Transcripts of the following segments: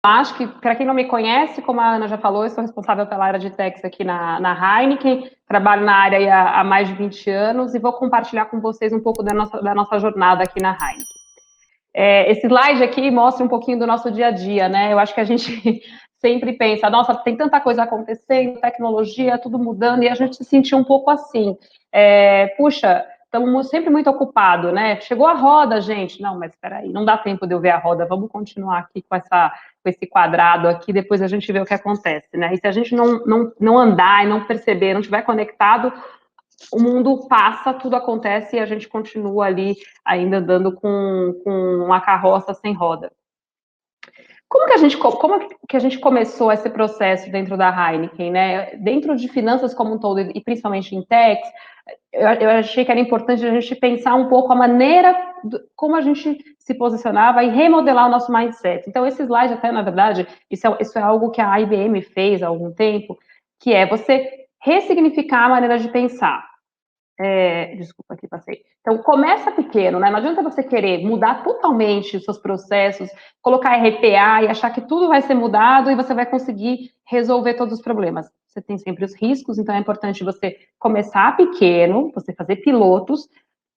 Acho que, para quem não me conhece, como a Ana já falou, eu sou responsável pela área de techs aqui na Heineken, trabalho na área há mais de 20 anos e vou compartilhar com vocês um pouco da nossa jornada aqui na Heineken. Esse slide aqui mostra um pouquinho do nosso dia a dia, né? Eu acho que a gente sempre pensa, nossa, tem tanta coisa acontecendo, tecnologia, tudo mudando, e a gente se sentiu um pouco assim. Puxa, estamos sempre muito ocupados, né? Chegou a roda, gente. Não, mas espera aí, não dá tempo de eu ver a roda, vamos continuar aqui com esse quadrado aqui, depois a gente vê o que acontece, né? E se a gente não andar e não perceber, não estiver conectado, o mundo passa, tudo acontece e a gente continua ali ainda andando com uma carroça sem roda. Como que a gente começou esse processo dentro da Heineken, né? Dentro de finanças como um todo, e principalmente em techs, eu achei que era importante a gente pensar um pouco a maneira como a gente se posicionava e remodelar o nosso mindset. Então, esse slide até, na verdade, isso é algo que a IBM fez há algum tempo, que é você ressignificar a maneira de pensar. Desculpa, aqui passei. Então, começa pequeno, né? Não adianta você querer mudar totalmente os seus processos, colocar RPA e achar que tudo vai ser mudado e você vai conseguir resolver todos os problemas. Você tem sempre os riscos, então é importante você começar pequeno, você fazer pilotos,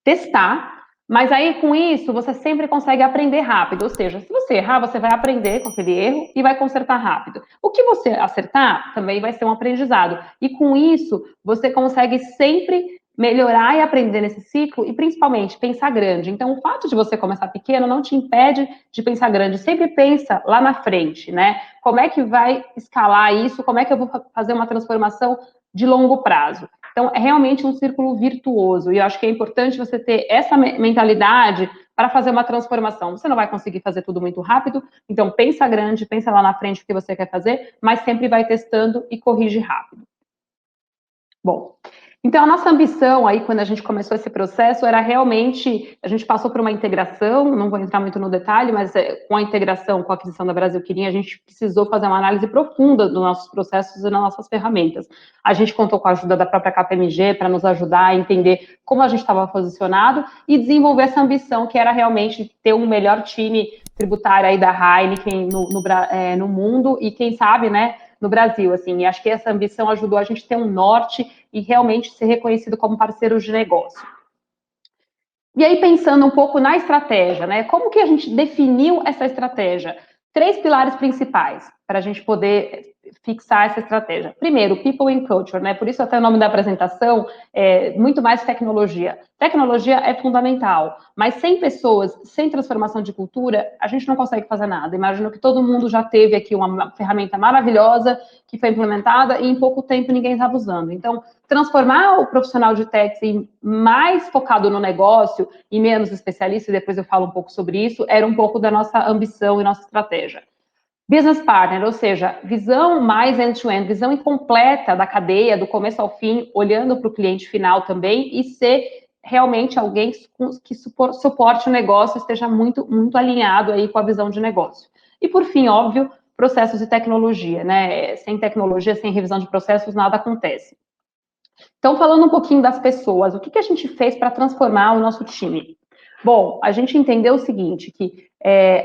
testar, mas aí com isso você sempre consegue aprender rápido. Ou seja, se você errar, você vai aprender com aquele erro e vai consertar rápido. O que você acertar também vai ser um aprendizado. E com isso, você consegue sempre melhorar e aprender nesse ciclo e, principalmente, pensar grande. Então, o fato de você começar pequeno não te impede de pensar grande. Sempre pensa lá na frente, né? Como é que vai escalar isso? Como é que eu vou fazer uma transformação de longo prazo? Então, é realmente um círculo virtuoso. E eu acho que é importante você ter essa mentalidade para fazer uma transformação. Você não vai conseguir fazer tudo muito rápido, então pensa grande, pensa lá na frente o que você quer fazer, mas sempre vai testando e corrige rápido. Bom, então a nossa ambição aí, quando a gente começou esse processo, era realmente, a gente passou por uma integração, não vou entrar muito no detalhe, mas com a integração, com a aquisição da Brasil Quirim, a gente precisou fazer uma análise profunda dos nossos processos e das nossas ferramentas. A gente contou com a ajuda da própria KPMG para nos ajudar a entender como a gente estava posicionado e desenvolver essa ambição, que era realmente ter um melhor time tributário aí da Heineken no mundo e quem sabe, né, no Brasil, assim, e acho que essa ambição ajudou a gente ter um norte e realmente ser reconhecido como parceiro de negócio. E aí, pensando um pouco na estratégia, né? Como que a gente definiu essa estratégia? 3 pilares principais para a gente poder fixar essa estratégia. Primeiro, people and culture, né? Por isso até o nome da apresentação é muito mais tecnologia. Tecnologia é fundamental, mas sem pessoas, sem transformação de cultura, a gente não consegue fazer nada. Imagino que todo mundo já teve aqui uma ferramenta maravilhosa que foi implementada e em pouco tempo ninguém estava usando. Então, transformar o profissional de techs em mais focado no negócio e menos especialista, e depois eu falo um pouco sobre isso, era um pouco da nossa ambição e nossa estratégia. Business partner, ou seja, visão mais end-to-end, visão incompleta da cadeia, do começo ao fim, olhando para o cliente final também e ser realmente alguém que suporte o negócio, esteja muito, muito alinhado aí com a visão de negócio. E por fim, óbvio, processos de tecnologia, né? Sem tecnologia, sem revisão de processos, nada acontece. Então, falando um pouquinho das pessoas, o que a gente fez para transformar o nosso time? Bom, a gente entendeu o seguinte, que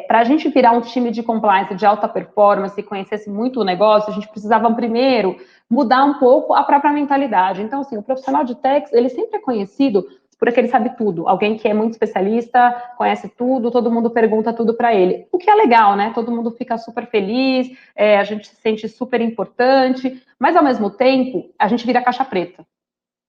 para a gente virar um time de compliance de alta performance e conhecesse muito o negócio, a gente precisava primeiro mudar um pouco a própria mentalidade. Então, assim, o profissional de techs, ele sempre é conhecido por aquele sabe tudo, alguém que é muito especialista, conhece tudo, todo mundo pergunta tudo para ele. O que é legal, né? Todo mundo fica super feliz, a gente se sente super importante, mas ao mesmo tempo, a gente vira caixa preta.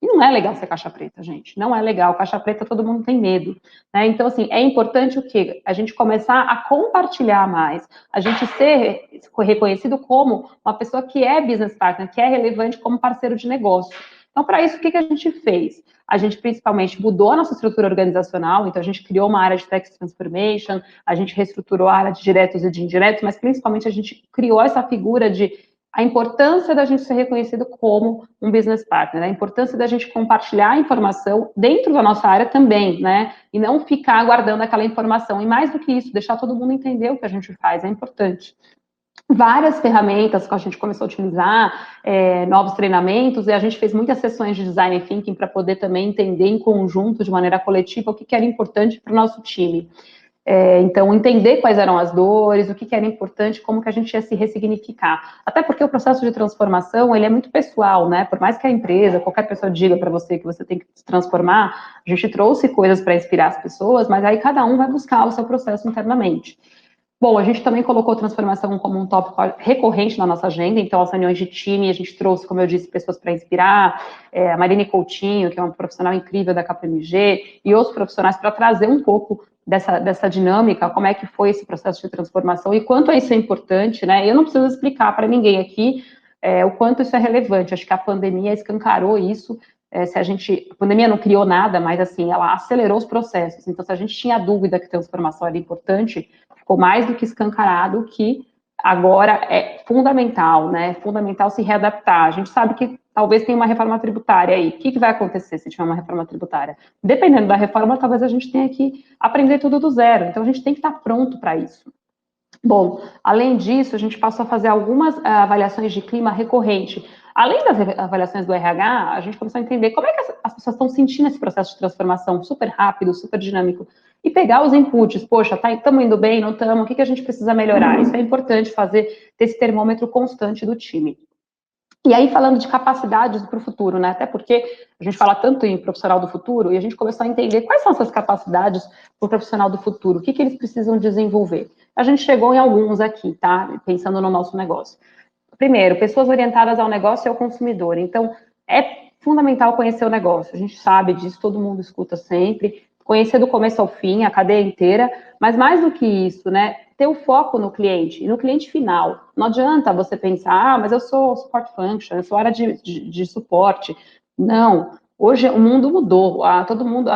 E não é legal ser caixa preta, gente. Não é legal. Caixa preta todo mundo tem medo. Né? Então, assim, é importante o quê? A gente começar a compartilhar mais. A gente ser reconhecido como uma pessoa que é business partner, que é relevante como parceiro de negócio. Então, para isso, o que a gente fez? A gente principalmente mudou a nossa estrutura organizacional, então a gente criou uma área de Tax Transformation, a gente reestruturou a área de diretos e de indiretos, mas principalmente a gente criou essa figura de a importância da gente ser reconhecido como um business partner, a importância da gente compartilhar a informação dentro da nossa área também, né? E não ficar guardando aquela informação. E mais do que isso, deixar todo mundo entender o que a gente faz, é importante. Várias ferramentas que a gente começou a utilizar, novos treinamentos, e a gente fez muitas sessões de design thinking para poder também entender em conjunto, de maneira coletiva, o que era importante para o nosso time. Então, entender quais eram as dores, o que era importante, como que a gente ia se ressignificar. Até porque o processo de transformação, ele é muito pessoal, né? Por mais que a empresa, qualquer pessoa diga para você que você tem que se transformar, a gente trouxe coisas para inspirar as pessoas, mas aí cada um vai buscar o seu processo internamente. Bom, a gente também colocou transformação como um tópico recorrente na nossa agenda, então as reuniões de time, a gente trouxe, como eu disse, pessoas para inspirar, a Marine Coutinho, que é uma profissional incrível da KPMG, e outros profissionais para trazer um pouco dessa dinâmica, como é que foi esse processo de transformação e quanto isso é importante, né? Eu não preciso explicar para ninguém aqui o quanto isso é relevante, acho que a pandemia escancarou isso, a pandemia não criou nada, mas assim, ela acelerou os processos, então se a gente tinha dúvida que transformação era importante, ficou mais do que escancarado que agora é fundamental, né? Fundamental se readaptar. A gente sabe que talvez tenha uma reforma tributária aí. O que vai acontecer se tiver uma reforma tributária? Dependendo da reforma, talvez a gente tenha que aprender tudo do zero. Então, a gente tem que estar pronto para isso. Bom, além disso, a gente passou a fazer algumas avaliações de clima recorrente. Além das avaliações do RH, a gente começou a entender como é que as pessoas estão sentindo esse processo de transformação super rápido, super dinâmico, e pegar os inputs. Poxa, estamos indo bem, não estamos? O que a gente precisa melhorar? Isso é importante fazer, ter esse termômetro constante do time. E aí, falando de capacidades para o futuro, né? Até porque a gente fala tanto em profissional do futuro, e a gente começou a entender quais são essas capacidades para o profissional do futuro, o que eles precisam desenvolver. A gente chegou em alguns aqui, tá? Pensando no nosso negócio. Primeiro, pessoas orientadas ao negócio e ao consumidor. Então, é fundamental conhecer o negócio. A gente sabe disso, todo mundo escuta sempre. Conhecer do começo ao fim, a cadeia inteira. Mas mais do que isso, né? Ter o foco no cliente e no cliente final. Não adianta você pensar, mas eu sou support function, eu sou área de suporte. Não. Hoje o mundo mudou. Todo mundo,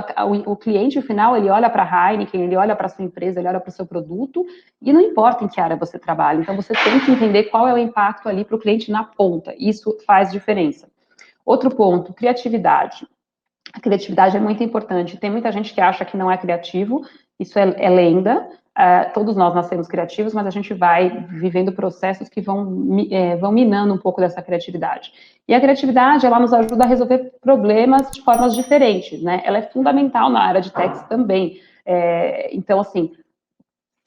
o cliente final, ele olha para a Heineken, ele olha para a sua empresa, ele olha para o seu produto, e não importa em que área você trabalha. Então você tem que entender qual é o impacto ali para o cliente na ponta. Isso faz diferença. Outro ponto, criatividade. A criatividade é muito importante. Tem muita gente que acha que não é criativo, isso é lenda. Todos nós nascemos criativos, mas a gente vai vivendo processos que vão minando um pouco dessa criatividade. E a criatividade, ela nos ajuda a resolver problemas de formas diferentes, né? Ela é fundamental na área de techs também. Então, assim,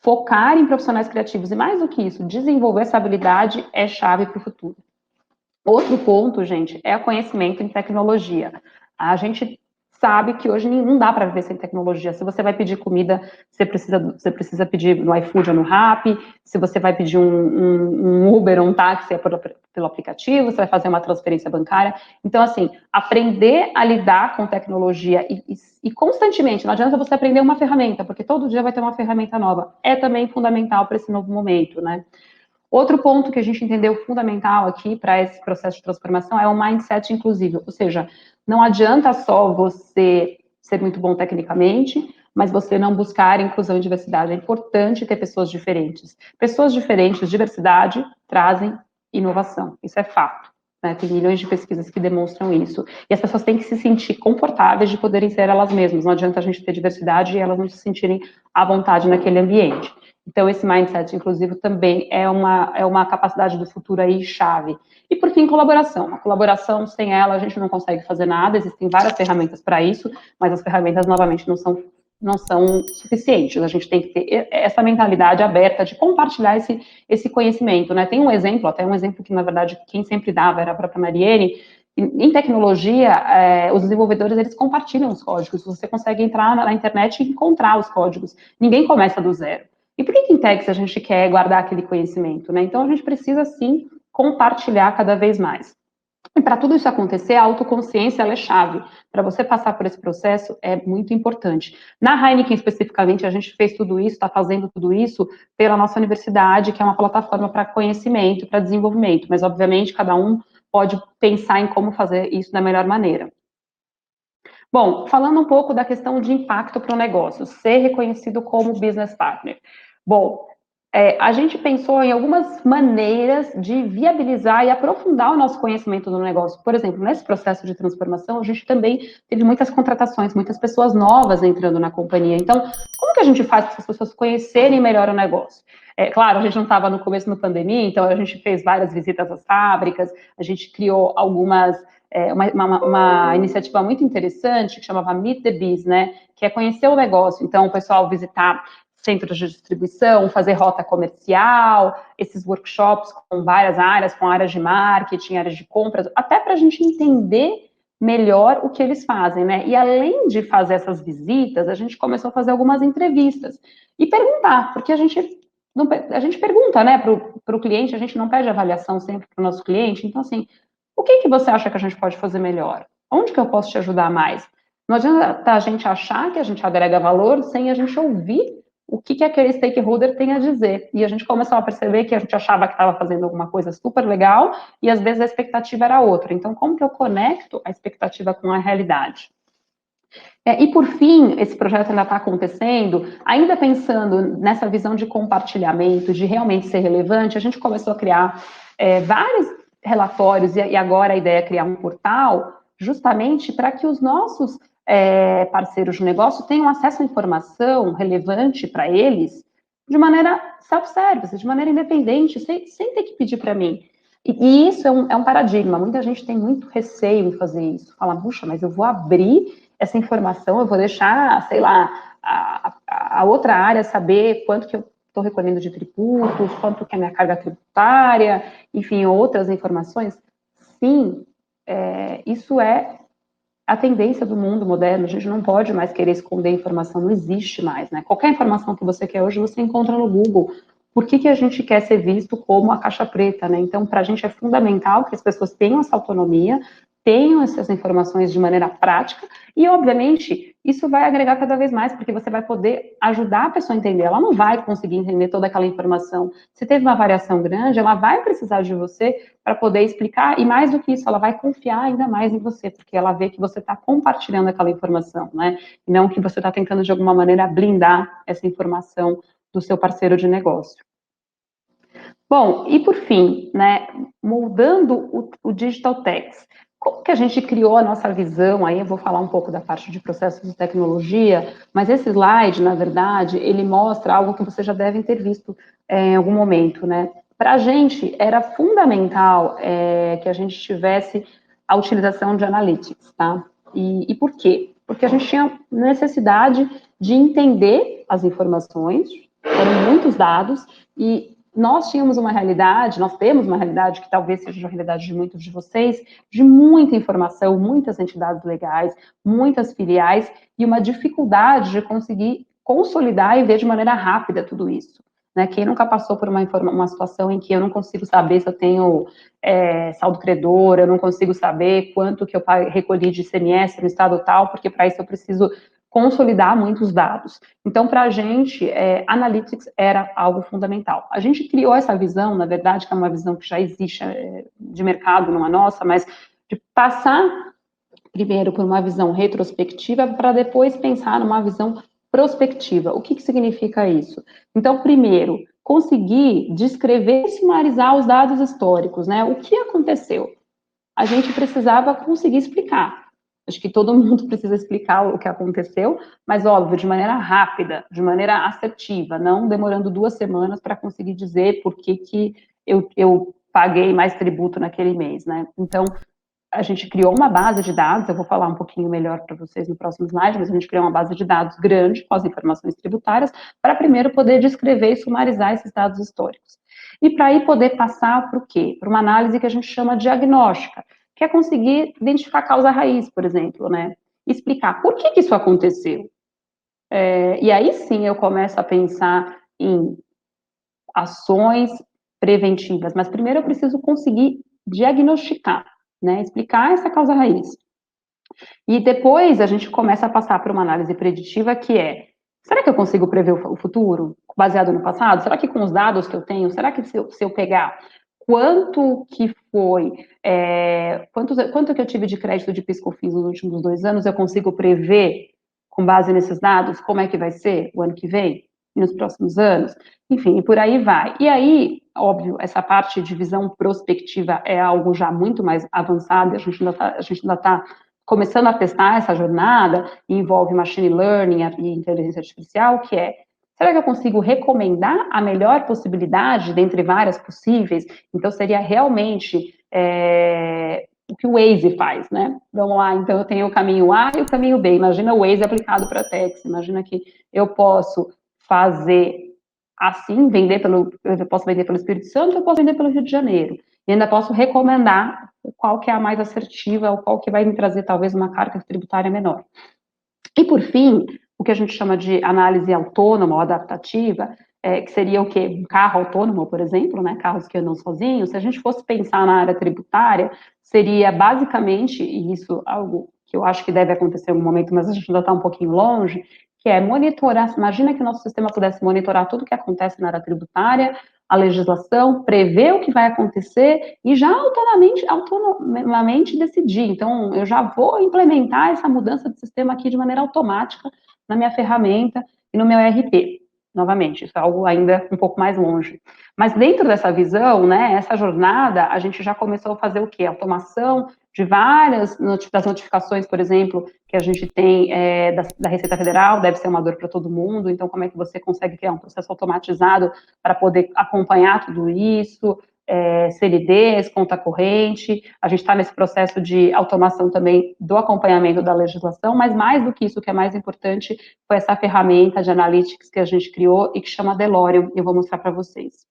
focar em profissionais criativos e, mais do que isso, desenvolver essa habilidade é chave para o futuro. Outro ponto, gente, é o conhecimento em tecnologia. A gente sabe que hoje não dá para viver sem tecnologia. Se você vai pedir comida, você precisa pedir no iFood ou no Rappi. Se você vai pedir um Uber ou um táxi é pelo aplicativo, você vai fazer uma transferência bancária. Então, assim, aprender a lidar com tecnologia e constantemente, não adianta você aprender uma ferramenta, porque todo dia vai ter uma ferramenta nova. É também fundamental para esse novo momento, né? Outro ponto que a gente entendeu fundamental aqui para esse processo de transformação é o mindset inclusivo, ou seja, não adianta só você ser muito bom tecnicamente, mas você não buscar inclusão e diversidade. É importante ter pessoas diferentes. Pessoas diferentes, diversidade, trazem inovação. Isso é fato. Né? Tem milhões de pesquisas que demonstram isso. E as pessoas têm que se sentir confortáveis de poderem ser elas mesmas. Não adianta a gente ter diversidade e elas não se sentirem à vontade naquele ambiente. Então, esse mindset inclusivo também é uma capacidade do futuro aí chave. E, por fim, colaboração. A colaboração, sem ela, a gente não consegue fazer nada. Existem várias ferramentas para isso, mas as ferramentas, novamente, não são suficientes. A gente tem que ter essa mentalidade aberta de compartilhar esse conhecimento, né? Tem um exemplo, até um exemplo que, na verdade, quem sempre dava era a própria Mariene. Em tecnologia, os desenvolvedores, eles compartilham os códigos. Você consegue entrar na internet e encontrar os códigos. Ninguém começa do zero. E por que em techs a gente quer guardar aquele conhecimento, né? Então, a gente precisa, sim, compartilhar cada vez mais. E para tudo isso acontecer, a autoconsciência ela é chave. Para você passar por esse processo, é muito importante. Na Heineken, especificamente, a gente fez tudo isso, está fazendo tudo isso pela nossa universidade, que é uma plataforma para conhecimento, para desenvolvimento. Mas, obviamente, cada um pode pensar em como fazer isso da melhor maneira. Bom, falando um pouco da questão de impacto para o negócio, ser reconhecido como business partner. Bom, a gente pensou em algumas maneiras de viabilizar e aprofundar o nosso conhecimento do negócio. Por exemplo, nesse processo de transformação, a gente também teve muitas contratações, muitas pessoas novas entrando na companhia. Então, como que a gente faz para essas pessoas conhecerem melhor o negócio? Claro, a gente não estava no começo da pandemia, então a gente fez várias visitas às fábricas, a gente criou uma iniciativa muito interessante que chamava Meet the Biz, né? Que é conhecer o negócio. Então, o pessoal visitar centros de distribuição, fazer rota comercial, esses workshops com várias áreas, com áreas de marketing, áreas de compras, até para a gente entender melhor o que eles fazem, né? E além de fazer essas visitas, a gente começou a fazer algumas entrevistas e perguntar, porque a gente pergunta, né, para o cliente, a gente não pede avaliação sempre para o nosso cliente, então assim, o que você acha que a gente pode fazer melhor? Onde que eu posso te ajudar mais? Não adianta a gente achar que a gente agrega valor sem a gente ouvir o que aquele stakeholder tem a dizer. E a gente começou a perceber que a gente achava que estava fazendo alguma coisa super legal e às vezes a expectativa era outra. Então, como que eu conecto a expectativa com a realidade? E por fim, esse projeto ainda está acontecendo, ainda pensando nessa visão de compartilhamento, de realmente ser relevante, a gente começou a criar vários relatórios e agora a ideia é criar um portal justamente para que os nossos parceiros de negócio tenham acesso à informação relevante para eles de maneira self-service, de maneira independente, sem ter que pedir para mim. E isso é um paradigma, muita gente tem muito receio em fazer isso, fala, puxa, mas eu vou abrir essa informação, eu vou deixar, sei lá, a outra área saber quanto que eu estou recolhendo de tributos, quanto que é a minha carga tributária, enfim, outras informações. Sim, isso é a tendência do mundo moderno, a gente não pode mais querer esconder informação, não existe mais, né? Qualquer informação que você quer hoje, você encontra no Google. Por que a gente quer ser visto como a caixa preta, né? Então, para a gente é fundamental que as pessoas tenham essa autonomia, tenham essas informações de maneira prática e, obviamente, isso vai agregar cada vez mais, porque você vai poder ajudar a pessoa a entender. Ela não vai conseguir entender toda aquela informação. Se teve uma variação grande, ela vai precisar de você para poder explicar, e mais do que isso, ela vai confiar ainda mais em você, porque ela vê que você está compartilhando aquela informação, né? E não que você está tentando, de alguma maneira, blindar essa informação do seu parceiro de negócio. Bom, e por fim, né, moldando o Digital Techs, como que a gente criou a nossa visão? Aí eu vou falar um pouco da parte de processos de tecnologia, mas esse slide, na verdade, ele mostra algo que vocês já devem ter visto em algum momento, né? Para a gente, era fundamental que a gente tivesse a utilização de analytics, tá? E por quê? Porque a gente tinha necessidade de entender as informações, foram muitos dados, e nós tínhamos uma realidade, nós temos uma realidade que talvez seja a realidade de muitos de vocês, de muita informação, muitas entidades legais, muitas filiais, e uma dificuldade de conseguir consolidar e ver de maneira rápida tudo isso. Né? Quem nunca passou por uma situação em que eu não consigo saber se eu tenho saldo credor, eu não consigo saber quanto que eu recolhi de ICMS no estado tal, porque para isso eu preciso consolidar muitos dados. Então, para a gente, Analytics era algo fundamental. A gente criou essa visão, na verdade, que é uma visão que já existe de mercado, não é nossa, mas de passar primeiro por uma visão retrospectiva para depois pensar numa visão prospectiva. O que significa isso? Então, primeiro, conseguir descrever e sumarizar os dados históricos, né? O que aconteceu? A gente precisava conseguir explicar. Acho que todo mundo precisa explicar o que aconteceu, mas, óbvio, de maneira rápida, de maneira assertiva, não demorando 2 semanas para conseguir dizer por que eu paguei mais tributo naquele mês, né? Então, a gente criou uma base de dados, eu vou falar um pouquinho melhor para vocês no próximo slide, mas a gente criou uma base de dados grande com as informações tributárias para primeiro poder descrever e sumarizar esses dados históricos. E para aí poder passar para o quê? Para uma análise que a gente chama diagnóstica, que é conseguir identificar a causa raiz, por exemplo, né? Explicar por que isso aconteceu. E aí sim eu começo a pensar em ações preventivas, mas primeiro eu preciso conseguir diagnosticar, né? Explicar essa causa raiz. E depois a gente começa a passar por uma análise preditiva que será que eu consigo prever o futuro baseado no passado? Será que com os dados que eu tenho, será que se eu pegar quanto que foi, quanto que eu tive de crédito de PIS/COFINS nos últimos 2 anos, eu consigo prever, com base nesses dados, como é que vai ser o ano que vem, e nos próximos anos? Enfim, e por aí vai. E aí, óbvio, essa parte de visão prospectiva é algo já muito mais avançado, a gente ainda está começando a testar essa jornada, e envolve machine learning e inteligência artificial, que será que eu consigo recomendar a melhor possibilidade dentre várias possíveis? Então, seria realmente o que o Waze faz, né? Vamos lá, então eu tenho o caminho A e o caminho B. Imagina o Waze aplicado para Tex, imagina que eu posso fazer assim, eu posso vender pelo Espírito Santo, eu posso vender pelo Rio de Janeiro. E ainda posso recomendar qual que é a mais assertiva, ou qual que vai me trazer talvez uma carga tributária menor. E por fim, o que a gente chama de análise autônoma ou adaptativa, que seria o quê? Um carro autônomo, por exemplo, né? Carros que andam sozinhos. Se a gente fosse pensar na área tributária, seria basicamente, e isso é algo que eu acho que deve acontecer em algum momento, mas a gente ainda está um pouquinho longe, que é monitorar. Imagina que o nosso sistema pudesse monitorar tudo o que acontece na área tributária, a legislação, prever o que vai acontecer e já autonomamente decidir. Então, eu já vou implementar essa mudança de sistema aqui de maneira automática na minha ferramenta e no meu ERP. Novamente, isso é algo ainda um pouco mais longe. Mas dentro dessa visão, né, essa jornada, a gente já começou a fazer o quê? Automação de várias das notificações, por exemplo, que a gente tem da Receita Federal, deve ser uma dor para todo mundo, então como é que você consegue criar um processo automatizado para poder acompanhar tudo isso, CNDs, conta corrente, a gente está nesse processo de automação também do acompanhamento da legislação, mas mais do que isso, o que é mais importante foi essa ferramenta de analytics que a gente criou e que chama DeLorean, e eu vou mostrar para vocês.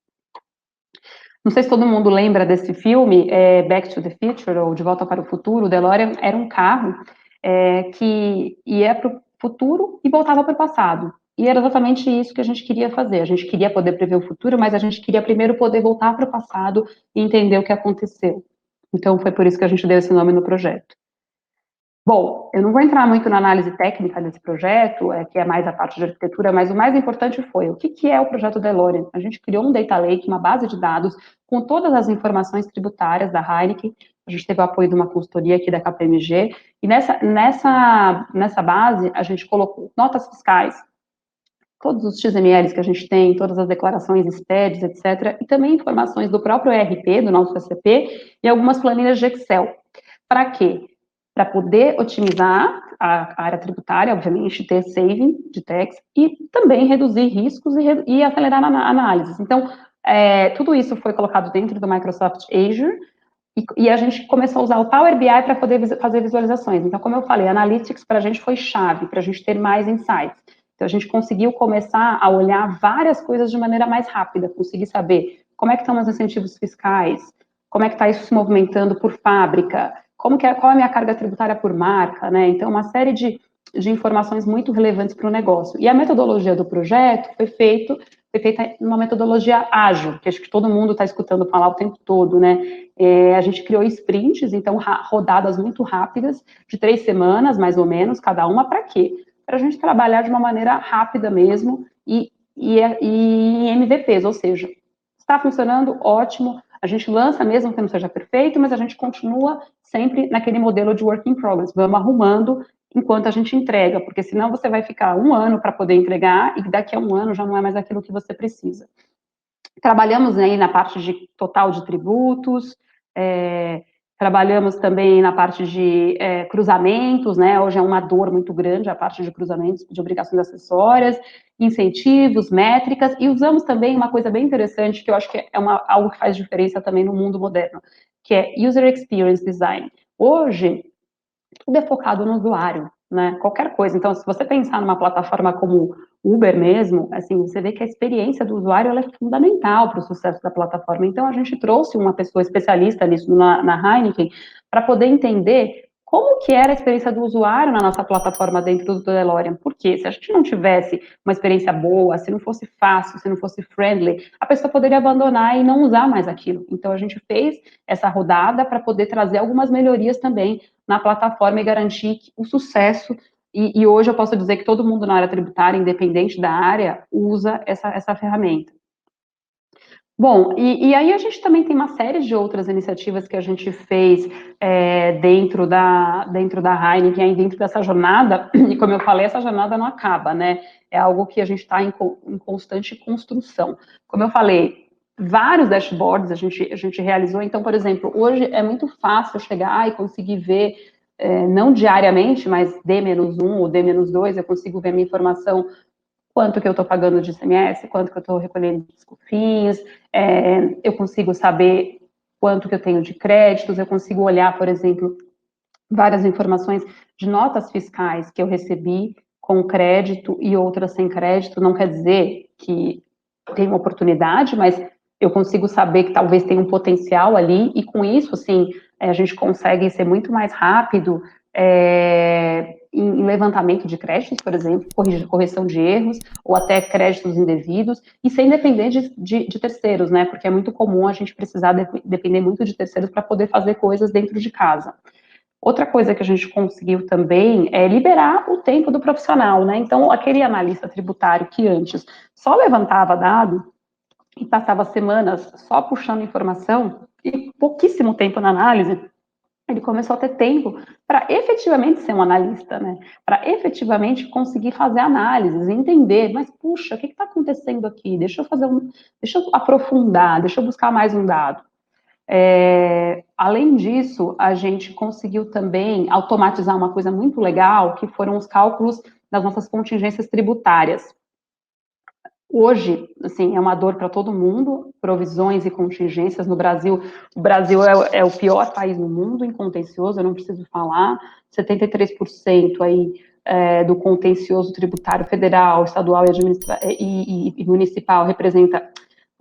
Não sei se todo mundo lembra desse filme, Back to the Future, ou De Volta para o Futuro. O DeLorean era um carro que ia para o futuro e voltava para o passado. E era exatamente isso que a gente queria fazer. A gente queria poder prever o futuro, mas a gente queria primeiro poder voltar para o passado e entender o que aconteceu. Então, foi por isso que a gente deu esse nome no projeto. Bom, eu não vou entrar muito na análise técnica desse projeto, que é mais a parte de arquitetura, mas o mais importante foi o que é o projeto DeLorean. A gente criou um data lake, uma base de dados com todas as informações tributárias da Heineken. A gente teve o apoio de uma consultoria aqui da KPMG, e nessa base a gente colocou notas fiscais, todos os XMLs que a gente tem, todas as declarações, SPEDs, etc., e também informações do próprio ERP, do nosso SAP, e algumas planilhas de Excel. Para quê? Para poder otimizar a área tributária, obviamente, ter saving de tax e também reduzir riscos e acelerar a análise. Então, tudo isso foi colocado dentro do Microsoft Azure e a gente começou a usar o Power BI para poder fazer visualizações. Então, como eu falei, Analytics para a gente foi chave, para a gente ter mais insights. Então, a gente conseguiu começar a olhar várias coisas de maneira mais rápida, conseguir saber como é que estão os incentivos fiscais, como é que está isso se movimentando por fábrica, qual é a minha carga tributária por marca, né? Então, uma série de informações muito relevantes para o negócio. E a metodologia do projeto foi feita numa metodologia ágil, que acho que todo mundo está escutando falar o tempo todo, né? A gente criou sprints, então rodadas muito rápidas, de 3 semanas, mais ou menos, cada uma, para quê? Para a gente trabalhar de uma maneira rápida mesmo e em MVPs, ou seja, está funcionando, ótimo, a gente lança mesmo que não seja perfeito, mas a gente continua sempre naquele modelo de work in progress, vamos arrumando enquanto a gente entrega, porque senão você vai ficar 1 ano para poder entregar e daqui a 1 ano já não é mais aquilo que você precisa. Trabalhamos aí na parte de total de tributos, trabalhamos também na parte de cruzamentos, né? Hoje é uma dor muito grande a parte de cruzamentos de obrigações acessórias, incentivos, métricas, e usamos também uma coisa bem interessante, que eu acho que é algo que faz diferença também no mundo moderno, que é User Experience Design. Hoje, tudo é focado no usuário, né? Qualquer coisa. Então, se você pensar numa plataforma como Uber mesmo, assim, você vê que a experiência do usuário ela é fundamental para o sucesso da plataforma. Então, a gente trouxe uma pessoa especialista nisso na Heineken para poder entender como que era a experiência do usuário na nossa plataforma dentro do DeLorean. Porque se a gente não tivesse uma experiência boa, se não fosse fácil, se não fosse friendly, a pessoa poderia abandonar e não usar mais aquilo. Então, a gente fez essa rodada para poder trazer algumas melhorias também na plataforma e garantir o sucesso. E hoje eu posso dizer que todo mundo na área tributária, independente da área, usa essa ferramenta. Bom, e aí a gente também tem uma série de outras iniciativas que a gente fez dentro da Heineken, aí dentro dessa jornada, e como eu falei, essa jornada não acaba, né? É algo que a gente está em constante construção. Como eu falei, vários dashboards a gente realizou, então, por exemplo, hoje é muito fácil chegar e conseguir ver, não diariamente, mas D-1 ou D-2, eu consigo ver minha informação, quanto que eu estou pagando de ICMS, quanto que eu estou recolhendo de COFINS, eu consigo saber quanto que eu tenho de créditos, eu consigo olhar, por exemplo, várias informações de notas fiscais que eu recebi, com crédito e outras sem crédito, não quer dizer que tem uma oportunidade, mas eu consigo saber que talvez tenha um potencial ali, e com isso, assim, a gente consegue ser muito mais rápido em levantamento de créditos, por exemplo, correção de erros, ou até créditos indevidos, e sem depender de terceiros, né? Porque é muito comum a gente precisar depender muito de terceiros para poder fazer coisas dentro de casa. Outra coisa que a gente conseguiu também é liberar o tempo do profissional, né? Então, aquele analista tributário que antes só levantava dado e passava semanas só puxando informação e pouquíssimo tempo na análise, ele começou a ter tempo para efetivamente ser um analista, né? Para efetivamente conseguir fazer análises, entender, mas puxa, o que está acontecendo aqui? Deixa eu aprofundar, deixa eu buscar mais um dado. Além disso, a gente conseguiu também automatizar uma coisa muito legal, que foram os cálculos das nossas contingências tributárias. Hoje, assim, é uma dor para todo mundo, provisões e contingências no Brasil. O Brasil é o pior país no mundo em contencioso, eu não preciso falar, 73% aí do contencioso tributário federal, estadual e municipal representa.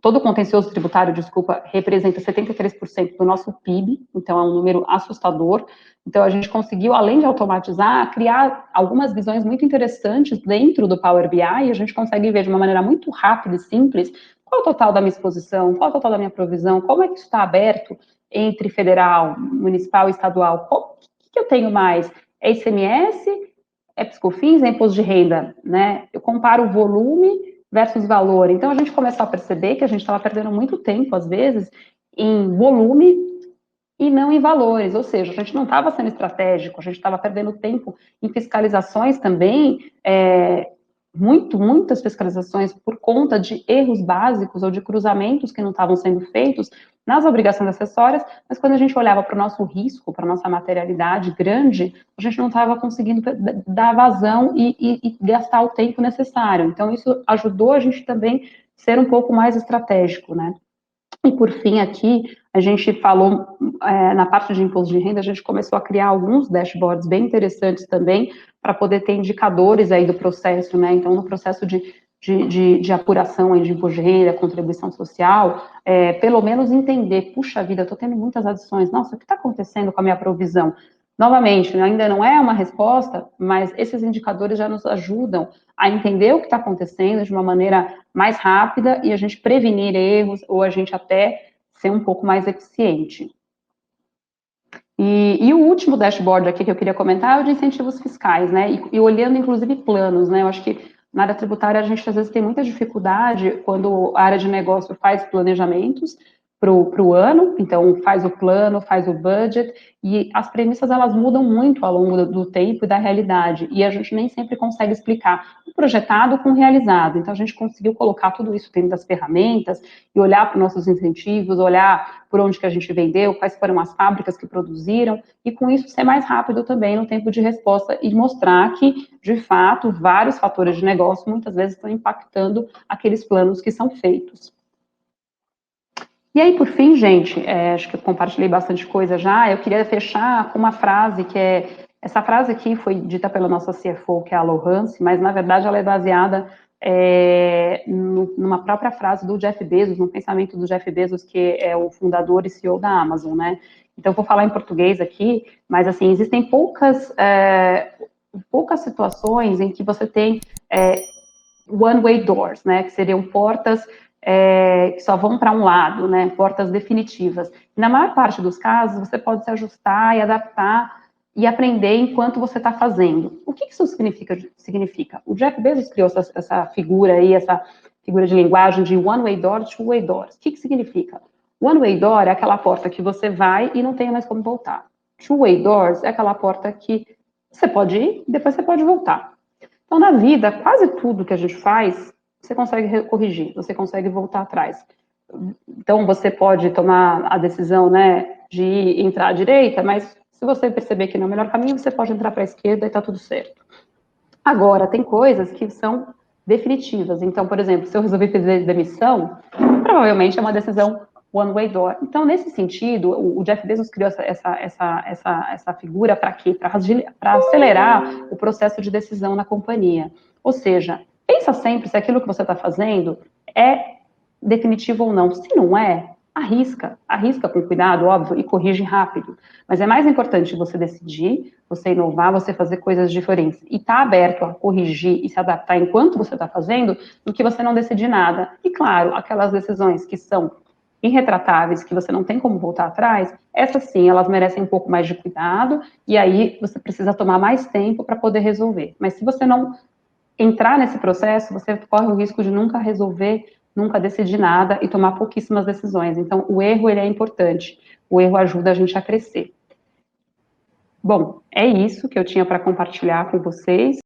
Todo o contencioso tributário, desculpa, representa 73% do nosso PIB, então é um número assustador. Então, a gente conseguiu, além de automatizar, criar algumas visões muito interessantes dentro do Power BI, e a gente consegue ver de uma maneira muito rápida e simples qual é o total da minha exposição, qual é o total da minha provisão, como é que isso está aberto entre federal, municipal e estadual, o que eu tenho mais? É ICMS, é PiscoFins, é imposto de renda, né? Eu comparo o volume versus valor. Então, a gente começou a perceber que a gente estava perdendo muito tempo, às vezes, em volume e não em valores, ou seja, a gente não estava sendo estratégico, a gente estava perdendo tempo em fiscalizações também, muitas fiscalizações por conta de erros básicos ou de cruzamentos que não estavam sendo feitos nas obrigações acessórias, mas quando a gente olhava para o nosso risco, para a nossa materialidade grande, a gente não estava conseguindo dar vazão e gastar o tempo necessário. Então, isso ajudou a gente também ser um pouco mais estratégico, né? E por fim, aqui, a gente falou, na parte de imposto de renda, a gente começou a criar alguns dashboards bem interessantes também, para poder ter indicadores aí do processo, né? Então, no processo de apuração aí de imposto de renda, contribuição social, pelo menos entender, puxa vida, eu estou tendo muitas adições, nossa, o que está acontecendo com a minha provisão? Novamente, ainda não é uma resposta, mas esses indicadores já nos ajudam a entender o que está acontecendo de uma maneira mais rápida e a gente prevenir erros ou a gente até ser um pouco mais eficiente. E o último dashboard aqui que eu queria comentar é o de incentivos fiscais, né? E olhando, inclusive, planos, né? Eu acho que na área tributária a gente às vezes tem muita dificuldade quando a área de negócio faz planejamentos para o ano, então faz o plano, faz o budget, e as premissas elas mudam muito ao longo do tempo e da realidade, e a gente nem sempre consegue explicar o projetado com o realizado. Então a gente conseguiu colocar tudo isso dentro das ferramentas e olhar para os nossos incentivos, olhar por onde que a gente vendeu, quais foram as fábricas que produziram, e com isso ser mais rápido também no tempo de resposta e mostrar que, de fato, vários fatores de negócio muitas vezes estão impactando aqueles planos que são feitos. E aí, por fim, gente, acho que eu compartilhei bastante coisa já, eu queria fechar com uma frase que essa frase aqui foi dita pela nossa CFO, que é a Lohance, mas na verdade ela é baseada numa própria frase do Jeff Bezos, no pensamento do Jeff Bezos, que é o fundador e CEO da Amazon, né? Então, eu vou falar em português aqui, mas assim, existem poucas situações em que você tem one-way doors, né? Que seriam portas que só vão para um lado, né? Portas definitivas. E na maior parte dos casos, você pode se ajustar e adaptar e aprender enquanto você está fazendo. O que isso significa? O Jeff Bezos criou essa figura aí, essa figura de linguagem de one-way door, two-way doors. O que significa? One-way door é aquela porta que você vai e não tem mais como voltar. Two-way doors é aquela porta que você pode ir e depois você pode voltar. Então, na vida, quase tudo que a gente faz, você consegue corrigir, você consegue voltar atrás. Então, você pode tomar a decisão, né, de entrar à direita, mas se você perceber que não é o melhor caminho, você pode entrar para a esquerda e está tudo certo. Agora, tem coisas que são definitivas. Então, por exemplo, se eu resolver pedir demissão, provavelmente é uma decisão one way door. Então, nesse sentido, o Jeff Bezos criou essa figura para quê? Para acelerar o processo de decisão na companhia. Ou seja, pensa sempre se aquilo que você está fazendo é definitivo ou não. Se não é, arrisca com cuidado, óbvio, e corrige rápido. Mas é mais importante você decidir, você inovar, você fazer coisas diferentes e estar aberto a corrigir e se adaptar enquanto você está fazendo, do que você não decidir nada. E claro, aquelas decisões que são irretratáveis, que você não tem como voltar atrás, essas sim, elas merecem um pouco mais de cuidado, e aí você precisa tomar mais tempo para poder resolver. Mas se você não entrar nesse processo, você corre o risco de nunca resolver, nunca decidir nada e tomar pouquíssimas decisões. Então, o erro, ele é importante. O erro ajuda a gente a crescer. Bom, é isso que eu tinha para compartilhar com vocês.